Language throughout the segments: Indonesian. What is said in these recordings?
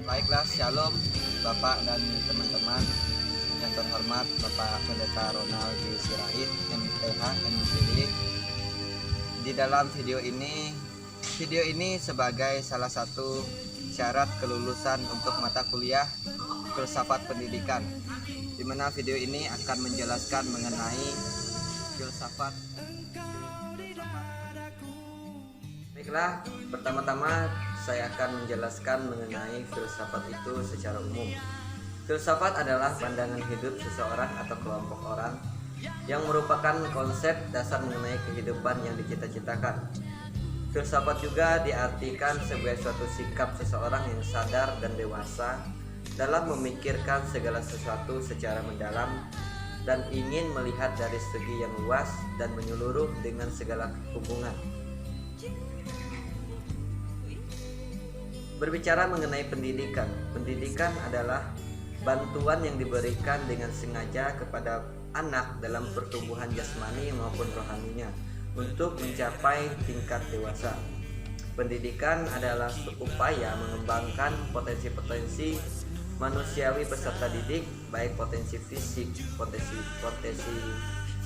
Baiklah, shalom Bapak dan teman-teman yang terhormat Bapak Pendeta Ronald G. Sirait, MTH, MPD. Di dalam video ini sebagai salah satu syarat kelulusan untuk mata kuliah filsafat pendidikan, di mana video ini akan menjelaskan mengenai filsafat. Baiklah, pertama-tama saya akan menjelaskan mengenai filsafat itu secara umum. Filsafat adalah pandangan hidup seseorang atau kelompok orang yang merupakan konsep dasar mengenai kehidupan yang dicita-citakan. Filsafat juga diartikan sebagai suatu sikap seseorang yang sadar dan dewasa dalam memikirkan segala sesuatu secara mendalam dan ingin melihat dari segi yang luas dan menyeluruh dengan segala hubungan. Berbicara mengenai pendidikan, pendidikan adalah bantuan yang diberikan dengan sengaja kepada anak dalam pertumbuhan jasmani maupun rohaninya untuk mencapai tingkat dewasa. Pendidikan adalah upaya mengembangkan potensi-potensi manusiawi peserta didik, baik potensi fisik, potensi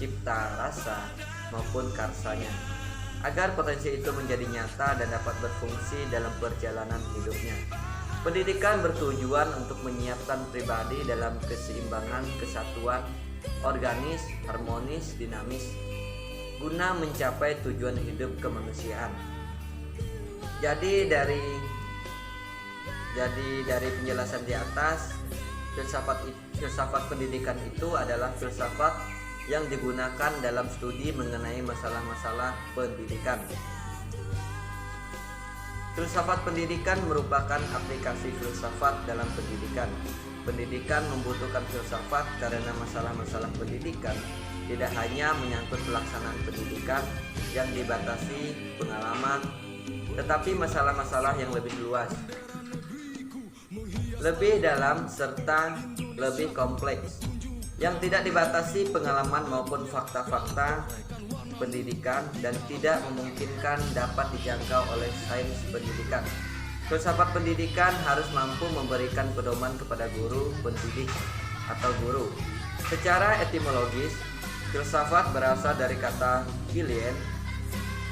cipta rasa maupun karsanya, agar potensi itu menjadi nyata dan dapat berfungsi dalam perjalanan hidupnya. Pendidikan bertujuan untuk menyiapkan pribadi dalam keseimbangan kesatuan organis, harmonis, dinamis, guna mencapai tujuan hidup kemanusiaan. Jadi dari penjelasan di atas, filsafat pendidikan itu adalah filsafat yang digunakan dalam studi mengenai masalah-masalah pendidikan. Filsafat pendidikan merupakan aplikasi filsafat dalam pendidikan. Pendidikan membutuhkan filsafat karena masalah-masalah pendidikan tidak hanya menyangkut pelaksanaan pendidikan yang dibatasi pengalaman, tetapi masalah-masalah yang lebih luas, lebih dalam, serta lebih kompleks, yang tidak dibatasi pengalaman maupun fakta-fakta pendidikan dan tidak memungkinkan dapat dijangkau oleh sains pendidikan. Filsafat pendidikan harus mampu memberikan pedoman kepada guru pendidik atau guru. Secara etimologis, filsafat berasal dari kata philien,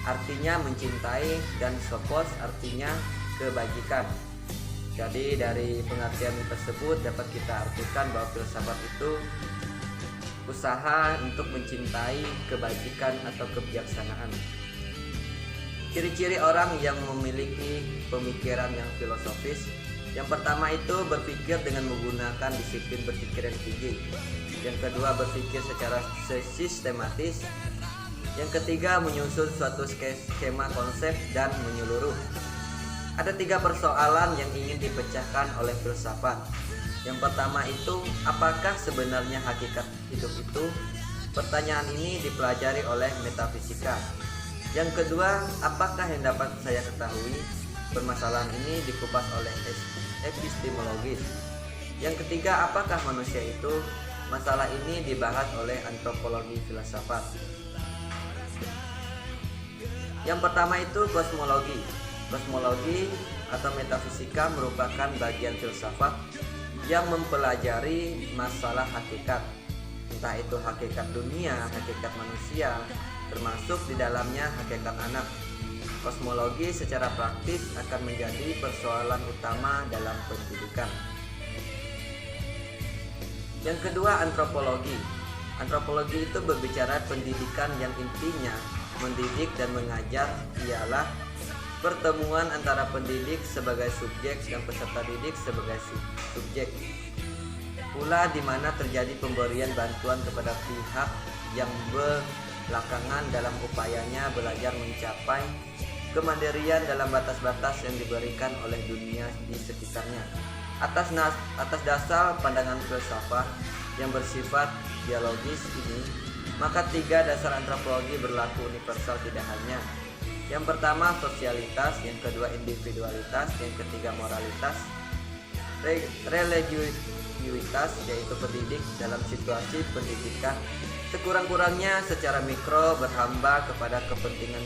artinya mencintai, dan sophos artinya kebajikan. Jadi dari pengertian tersebut dapat kita artikan bahwa filsafat itu usaha untuk mencintai kebajikan atau kebijaksanaan. Ciri-ciri orang yang memiliki pemikiran yang filosofis, yang pertama itu berpikir dengan menggunakan disiplin berpikir yang tinggi. Yang kedua, berpikir secara sistematis. Yang ketiga, menyusun suatu skema konsep dan menyeluruh. Ada 3 persoalan yang ingin dipecahkan oleh filsafat. Yang pertama itu, apakah sebenarnya hakikat hidup itu? Pertanyaan ini dipelajari oleh metafisika. Yang kedua, apakah yang dapat saya ketahui? Permasalahan ini dikupas oleh epistemologis. Yang ketiga, apakah manusia itu? Masalah ini dibahas oleh antropologi filsafat. Yang pertama itu kosmologi. Kosmologi atau metafisika merupakan bagian filsafat yang mempelajari masalah hakikat, entah itu hakikat dunia, hakikat manusia, termasuk di dalamnya hakikat anak. Kosmologi secara praktis akan menjadi persoalan utama dalam pendidikan. Yang kedua, antropologi. Antropologi itu berbicara pendidikan yang intinya mendidik dan mengajar ialah pertemuan antara pendidik sebagai subjek dan peserta didik sebagai subjek. Pula di mana terjadi pemberian bantuan kepada pihak yang belakangan dalam upayanya belajar mencapai kemandirian dalam batas-batas yang diberikan oleh dunia di sekitarnya. Atas dasar pandangan filsafat yang bersifat dialogis ini, maka 3 dasar antropologi berlaku universal tidak hanya. Yang pertama sosialitas, yang kedua individualitas, yang ketiga moralitas, religiusitas yaitu pendidik dalam situasi pendidikan sekurang-kurangnya secara mikro berhamba kepada kepentingan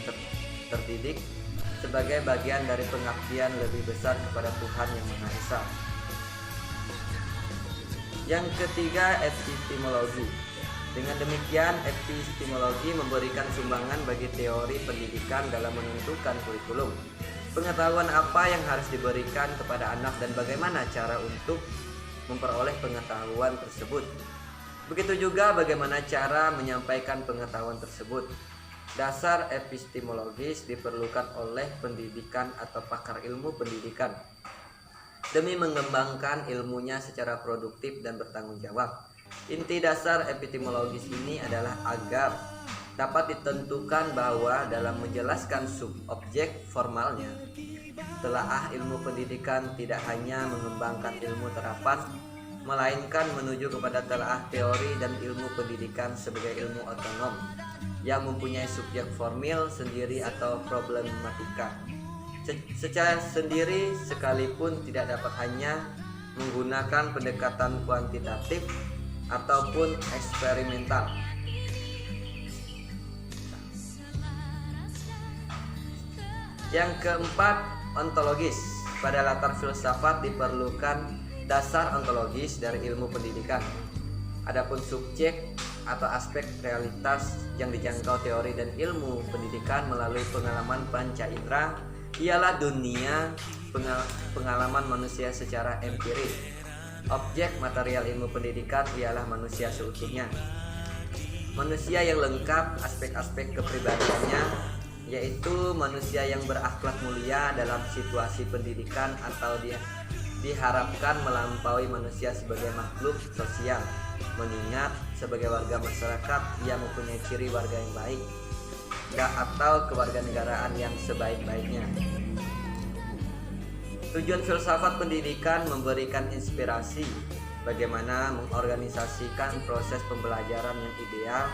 terdidik sebagai bagian dari pengabdian lebih besar kepada Tuhan Yang Maha Esa. Yang ketiga, epistemologi. Dengan demikian, epistemologi memberikan sumbangan bagi teori pendidikan dalam menentukan kurikulum. Pengetahuan apa yang harus diberikan kepada anak dan bagaimana cara untuk memperoleh pengetahuan tersebut. Begitu juga bagaimana cara menyampaikan pengetahuan tersebut. Dasar epistemologis diperlukan oleh pendidikan atau pakar ilmu pendidikan demi mengembangkan ilmunya secara produktif dan bertanggung jawab. Inti dasar epistemologis ini adalah agar dapat ditentukan bahwa dalam menjelaskan subobjek formalnya, telaah ilmu pendidikan tidak hanya mengembangkan ilmu terapan, melainkan menuju kepada telaah teori dan ilmu pendidikan sebagai ilmu otonom yang mempunyai subjek formil sendiri atau problematika. Secara sendiri sekalipun tidak dapat hanya menggunakan pendekatan kuantitatif ataupun eksperimental. Yang keempat, ontologis. Pada latar filsafat diperlukan dasar ontologis dari ilmu pendidikan. Adapun subjek atau aspek realitas yang dijangkau teori dan ilmu pendidikan melalui pengalaman panca indera ialah dunia pengalaman manusia secara empiris. Objek material ilmu pendidikan ialah manusia seutuhnya. Manusia yang lengkap aspek-aspek kepribadiannya, yaitu manusia yang berakhlak mulia dalam situasi pendidikan atau diharapkan melampaui manusia sebagai makhluk sosial, mengingat sebagai warga masyarakat ia mempunyai ciri warga yang baik atau kewarganegaraan yang sebaik-baiknya. Tujuan filsafat pendidikan memberikan inspirasi bagaimana mengorganisasikan proses pembelajaran yang ideal.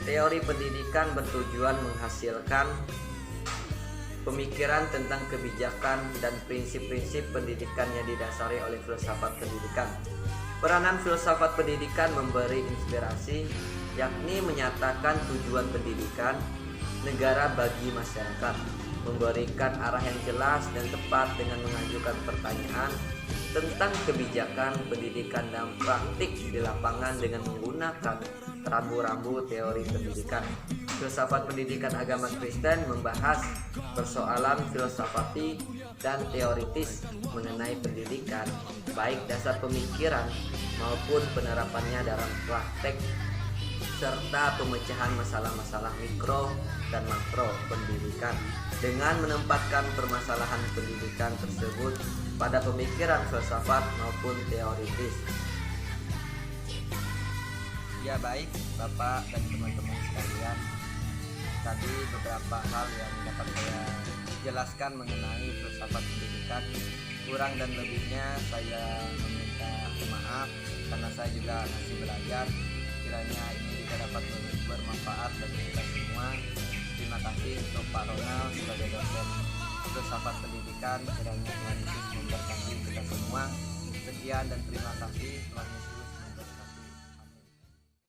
Teori pendidikan bertujuan menghasilkan pemikiran tentang kebijakan dan prinsip-prinsip pendidikan yang didasari oleh filsafat pendidikan. Peranan filsafat pendidikan memberi inspirasi, yakni menyatakan tujuan pendidikan negara bagi masyarakat, memberikan arah yang jelas dan tepat dengan mengajukan pertanyaan tentang kebijakan pendidikan dan praktik di lapangan dengan menggunakan rambu-rambu teori pendidikan. Filsafat pendidikan agama Kristen membahas persoalan filsafati dan teoritis mengenai pendidikan, baik dasar pemikiran maupun penerapannya dalam praktek, serta pemecahan masalah-masalah mikro dan makro pendidikan dengan menempatkan permasalahan pendidikan tersebut pada pemikiran filsafat maupun teoritis. Ya baik Bapak dan teman-teman sekalian, tadi beberapa hal yang dapat saya jelaskan mengenai filsafat pendidikan. Kurang dan lebihnya saya meminta maaf karena saya juga masih belajar. Kiranya ini juga dapat bermanfaat bagi kita semua. Terima kasih untuk Pak Ronald sebagai dosen filsafat pendidikan. Kiranya Tuhan Yesus memberkati kita semua. Sekian dan terima kasih. Tuhan Yesus